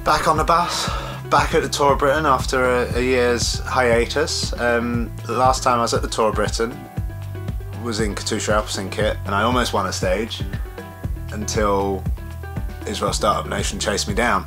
Back on the bus, back at the Tour of Britain after a year's hiatus. The last time I was at the Tour of Britain was in Katusha Alpecin kit, and I almost won a stage until Israel Startup Nation chased me down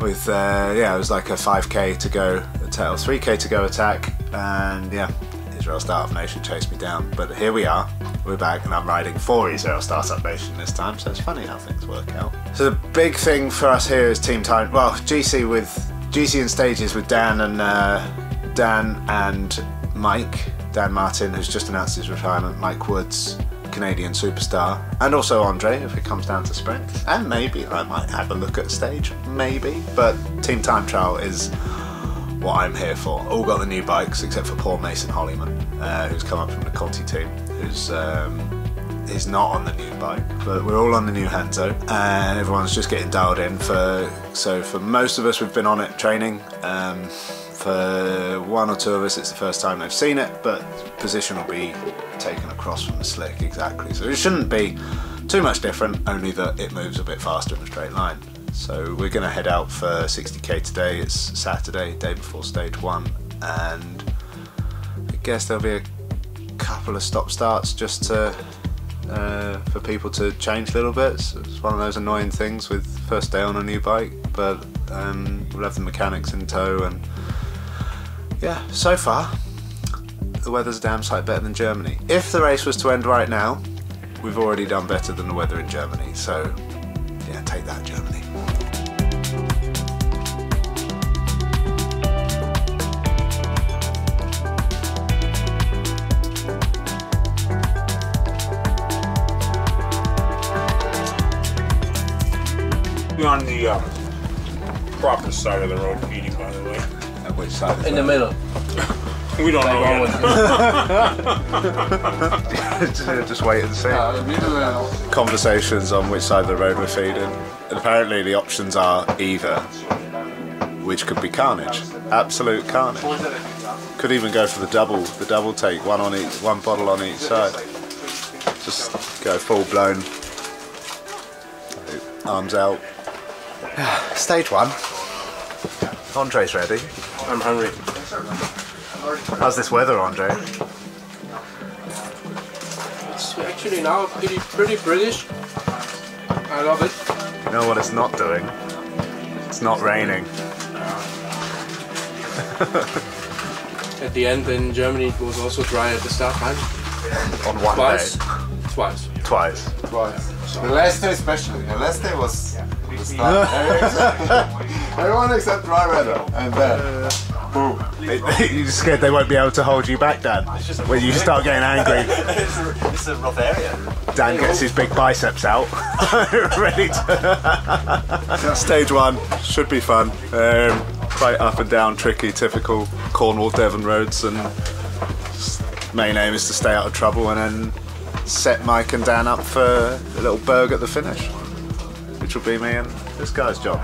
with yeah, it was like a 5k to go attack, or 3k to go attack, and yeah, Israel Startup Nation chased me down. But here we are, we're back, and I'm riding for Israel Startup Nation this time, so it's funny how things work out. So the big thing for us here is team time. Well, GC and stages with Dan and Mike. Dan Martin, who's just announced his retirement, Mike Woods, Canadian superstar, and also Andre if it comes down to sprint. And maybe I might have a look at stage, maybe. But team time trial is what I'm here for. All got the new bikes except for poor Mason Hollyman, who's come up from the Conti team, who's is not on the new bike, but we're all on the new Hanzo, and everyone's just getting dialed in so for most of us we've been on it training. For one or two of us it's the first time they've seen it, but position will be taken across from the slick exactly, so it shouldn't be too much different, only that it moves a bit faster in a straight line. So we're going to head out for 60k today. It's Saturday, day before stage 1, and I guess there'll be a couple of stop starts just to for people to change a little bit. So it's one of those annoying things with first day on a new bike, but we'll have the mechanics in tow, and yeah, so far the weather's a damn sight better than Germany. If the race was to end right now, we've already done better than the weather in Germany, so yeah, take that, Germany. On the proper side of the road feeding, by the way. At which side is in that? the middle. We don't know yet. Just wait and see. Conversations on which side of the road we're feeding. And apparently the options are either, which could be carnage. Absolute carnage. Could even go for the double take, one bottle on each side. Just go full blown. Arms out. Stage 1. Andre's ready. I'm hungry. How's this weather, Andre? It's actually now pretty British. I love it. You know what it's not doing? It's not raining. At the end in Germany it was also dry at the start time. On one Twice. day? Twice. Twice. Twice. The last day especially. The last day was the start. Everyone except dry weather. And then, boom. You're scared they won't be able to hold you back, Dan? When you start getting angry. It's a rough area. Dan gets his big biceps out. Ready to... Stage 1. Should be fun. Quite up and down, tricky, typical Cornwall, Devon roads, and main aim is to stay out of trouble and then set Mike and Dan up for a little berg at the finish, which will be me and this guy's job.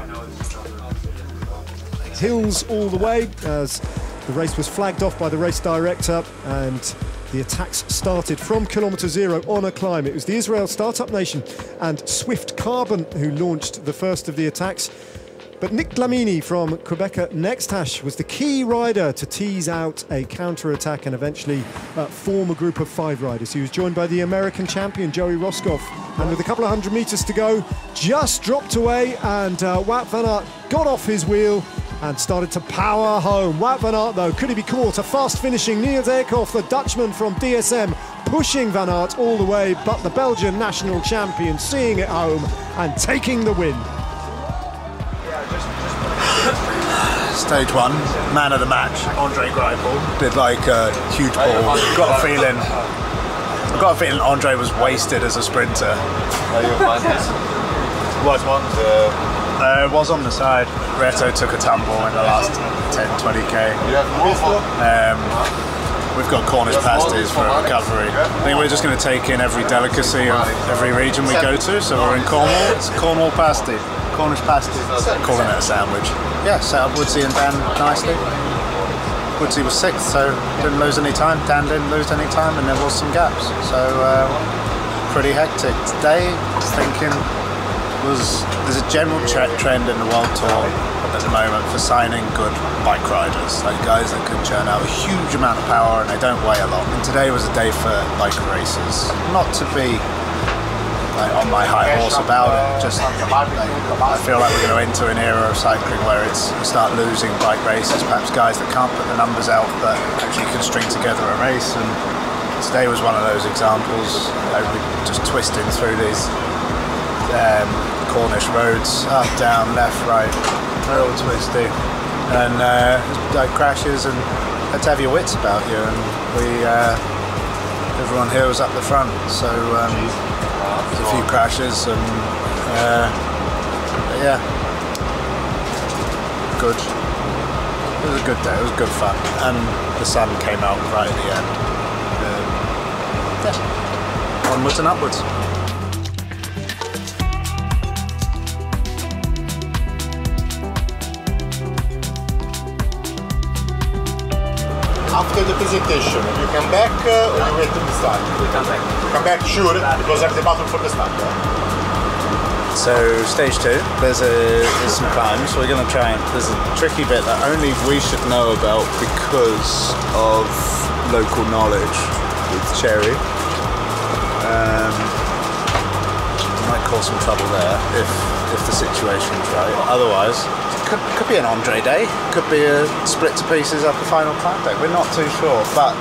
Hills all the way as the race was flagged off by the race director, and the attacks started from kilometre 0 on a climb. It was the Israel Startup Nation and Swift Carbon who launched the first of the attacks. But Nick Dlamini from Quebec Next Hash was the key rider to tease out a counter-attack and eventually form a group of 5 riders. He was joined by the American champion, Joey Roscoff, and with a couple of 100 metres to go, just dropped away, and Wout van Aert got off his wheel and started to power home. Wout van Aert, though, could he be caught? A fast-finishing Niels Eekhoff, the Dutchman from DSM, pushing Van Aert all the way, but the Belgian national champion seeing it home and taking the win. Stage 1, man of the match, Andre Greipel. Did like a huge ball. Got a feeling Andre was wasted as a sprinter. was one. It was on the side. Reto took a tumble in the last 10-20k. We've got Cornish pasties for recovery. I think we're just going to take in every delicacy of every region we go to. So we're in Cornwall. It's Cornwall pasty, Cornish pasty. Calling it a sandwich. Yeah, set up Woodsy and Dan nicely. Woodsy was 6th, so didn't lose any time. Dan didn't lose any time, and there was some gaps. So pretty hectic today. Thinking there's a general trend in the World Tour at the moment for signing good bike riders, like guys that can churn out a huge amount of power and they don't weigh a lot. And today was a day for bike races. Not to be like on my high horse about it, just like, I feel like we're going to enter an era of cycling where we start losing bike races, perhaps guys that can't put the numbers out but actually can string together a race. And today was one of those examples. We just twisting through these Cornish roads, up, down, left, right, real twisty, and like crashes, and had to have your wits about you. And everyone here was up the front, so there's a few crashes, and yeah, good. It was a good day. It was good fun, and the sun came out right at the end. Yeah. Onwards and upwards. After the presentation, you come back or you wait till the start? We come back. You come back, sure, because I have the button for the start. So stage 2, there's some climbs. We're going to try and there's a tricky bit that only we should know about because of local knowledge with Cherry. Might cause some trouble there if the situation's right. Otherwise, could be an Andre day, could be a split to pieces up a final climb day. We're not too sure, but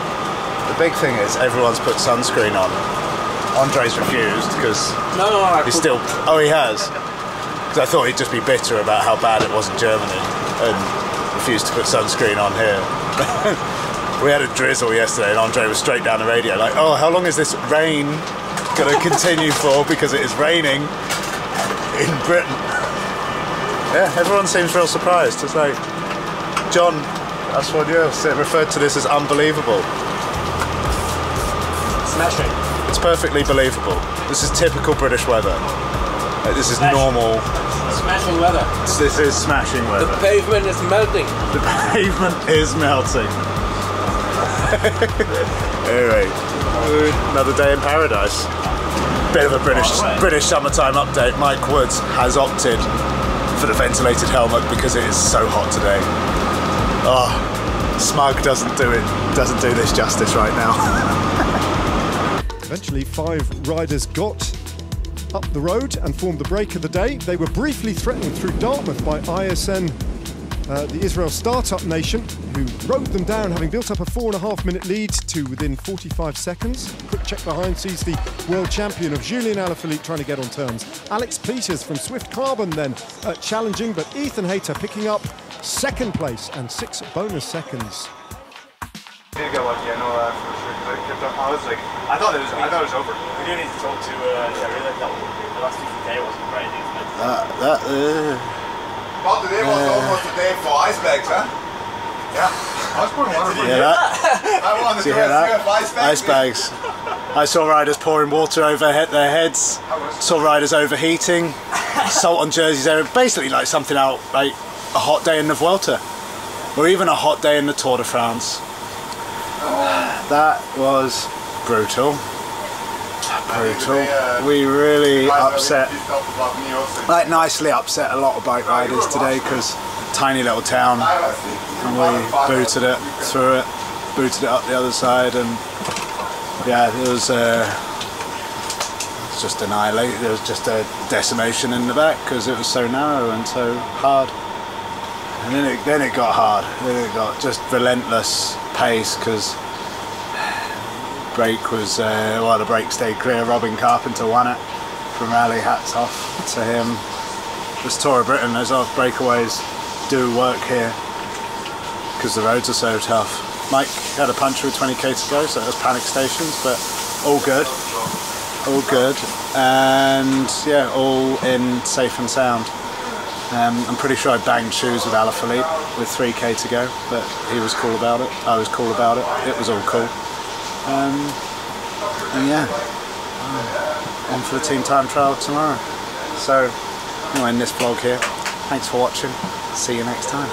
the big thing is everyone's put sunscreen on. Andre's refused because he's still. Oh, he has. Because I thought he'd just be bitter about how bad it was in Germany and refused to put sunscreen on here. We had a drizzle yesterday, and Andre was straight down the radio like, "Oh, how long is this rain going to continue for? Because it is raining in Britain." Yeah, everyone seems real surprised. It's like, John, that's what you referred to this as unbelievable. Smashing. It's perfectly believable. This is typical British weather. Like, this is normal. Smashing weather. This is smashing weather. The pavement is melting. The pavement is melting. Anyway, another day in paradise. Bit of a British summertime update. Mike Woods has opted for the ventilated helmet because it is so hot today. Oh, smug doesn't do this justice right now. Eventually 5 riders got up the road and formed the break of the day. They were briefly threatened through Dartmouth by ISN, the Israel Startup Nation, who rode them down, having built up a 4.5-minute lead to within 45 seconds. Quick check behind sees the world champion of Julian Alaphilippe trying to get on terms. Alex Peters from Swift Carbon then challenging, but Ethan Hayter picking up 2nd place and 6 bonus seconds. I did get lucky, I know that for sure. I thought it was over. We do need to talk to Cherry. Like the last 50k wasn't great. Well, today was almost a day for ice bags, huh? Yeah. I was pouring water. You hear that? I wanted Do you hear that? Ice bags. I saw riders pouring water over their heads. Saw riders overheating. Salt on jerseys there. Basically like something out like a hot day in the Vuelta, or even a hot day in the Tour de France. That was brutal. We really upset, like nicely upset a lot of bike riders today because tiny little town, and we booted it through it, booted it up the other side, and yeah, it was just annihilated. There was just a decimation in the back because it was so narrow and so hard. And then it got hard. Then it got just relentless pace because brake was the brake stayed clear. Robin Carpenter won it from rally. Hats off to him. This Tour of Britain, those off breakaways do work here because the roads are so tough. Mike had a puncture with 20k to go, so it was panic stations, but all good. all good, and yeah, all in safe and sound. I'm pretty sure I banged shoes with Alaphilippe with 3k to go, but he was cool about it. I was cool about it. It was all cool. And yeah, on for the team time trial tomorrow. So, I'm going to end this vlog here. Thanks for watching. See you next time.